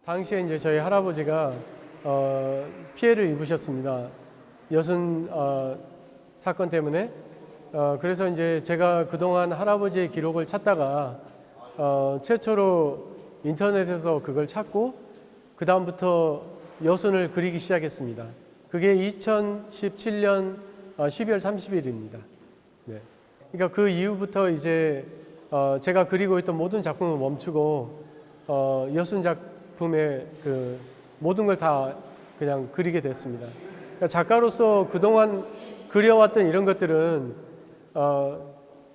당시에 이제 저희 할아버지가 피해를 입으셨습니다. 여순 사건 때문에. 그래서 이제 제가 그동안 할아버지의 기록을 찾다가 최초로 인터넷에서 그걸 찾고 그 다음부터 여순을 그리기 시작했습니다. 그게 2017년 12월 30일입니다. 네. 그러니까 그 이후부터 이제 제가 그리고 있던 모든 작품을 멈추고 여순 작품의 그 모든 걸 다 그냥 그리게 됐습니다. 그러니까 작가로서 그동안 그려왔던 이런 것들은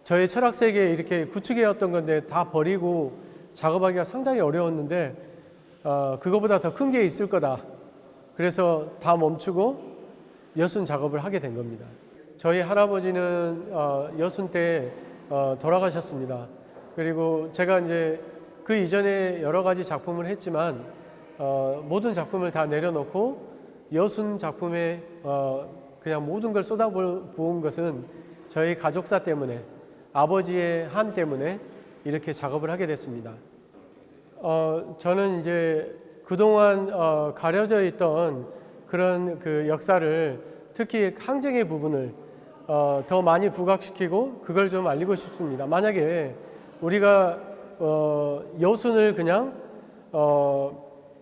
저의 철학 세계에 이렇게 구축해왔던 건데 다 버리고 작업하기가 상당히 어려웠는데 그거보다 더 큰 게 있을 거다. 그래서 다 멈추고 여순 작업을 하게 된 겁니다. 저희 할아버지는 여순 때 돌아가셨습니다. 그리고 제가 이제 그 이전에 여러 가지 작품을 했지만 모든 작품을 다 내려놓고 여순 작품에 그냥 모든 걸 쏟아부은 것은 저희 가족사 때문에, 아버지의 한 때문에 이렇게 작업을 하게 됐습니다. 저는 이제 그동안 가려져 있던 그런 그 역사를, 특히 항쟁의 부분을 더 많이 부각시키고 그걸 좀 알리고 싶습니다. 만약에 우리가 여순을 그냥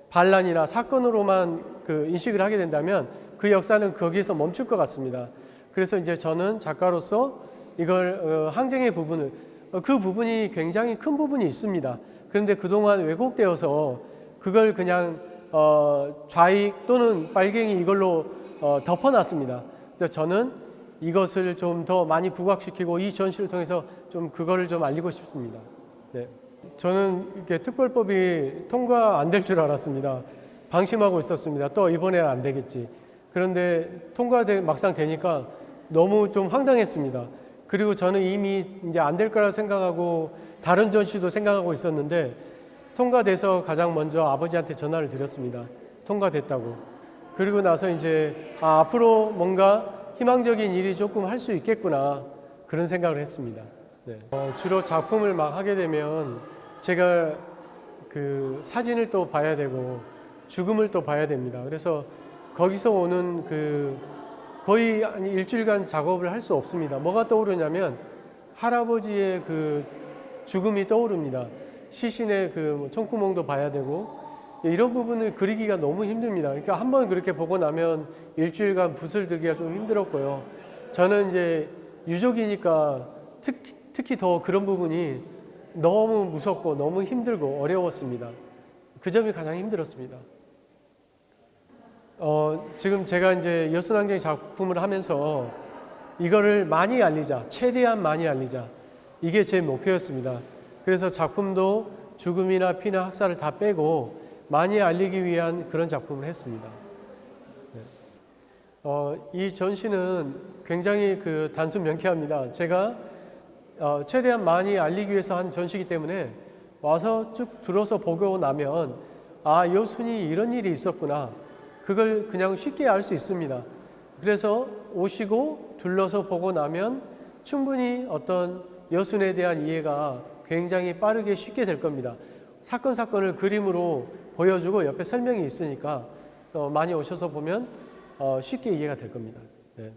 반란이나 사건으로만 그 인식을 하게 된다면 그 역사는 거기에서 멈출 것 같습니다. 그래서 이제 저는 작가로서 이걸 항쟁의 부분을, 그 부분이 굉장히 큰 부분이 있습니다. 그런데 그동안 왜곡되어서 그걸 그냥 좌익 또는 빨갱이 이걸로 덮어놨습니다. 그래서 저는 이것을 좀 더 많이 부각시키고 이 전시를 통해서 좀 그거를 좀 알리고 싶습니다. 네. 저는 이렇게 특별법이 통과 안 될 줄 알았습니다. 방심하고 있었습니다. 또 이번에는 안 되겠지. 그런데 막상 되니까 너무 좀 황당했습니다. 그리고 저는 이미 이제 안 될 거라 생각하고 다른 전시도 생각하고 있었는데 통과돼서 가장 먼저 아버지한테 전화를 드렸습니다. 통과됐다고. 그리고 나서 이제 앞으로 뭔가 희망적인 일이 조금 할 수 있겠구나, 그런 생각을 했습니다. 네. 주로 작품을 막 하게 되면 제가 그 사진을 또 봐야 되고 죽음을 또 봐야 됩니다. 그래서 거기서 오는 그 거의 한 일주일간 작업을 할 수 없습니다. 뭐가 떠오르냐면 할아버지의 그 죽음이 떠오릅니다. 시신의 그 총구멍도 봐야 되고 이런 부분을 그리기가 너무 힘듭니다. 그러니까 한번 그렇게 보고 나면 일주일간 붓을 들기가 좀 힘들었고요. 저는 이제 유족이니까 특히 더 그런 부분이 너무 무섭고 너무 힘들고 어려웠습니다. 그 점이 가장 힘들었습니다. 지금 제가 이제 여순항쟁 작품을 하면서 이거를 많이 알리자, 최대한 많이 알리자, 이게 제 목표였습니다. 그래서 작품도 죽음이나 피나 학살을 다 빼고 많이 알리기 위한 그런 작품을 했습니다. 네. 이 전시는 굉장히 그 단순 명쾌합니다. 제가 최대한 많이 알리기 위해서 한 전시이기 때문에 와서 쭉 들어서 보고 나면 여순이 이런 일이 있었구나, 그걸 그냥 쉽게 알 수 있습니다. 그래서 오시고 둘러서 보고 나면 충분히 어떤 여순에 대한 이해가 굉장히 빠르게 쉽게 될 겁니다. 사건을 그림으로 보여주고 옆에 설명이 있으니까 많이 오셔서 보면 쉽게 이해가 될 겁니다. 네.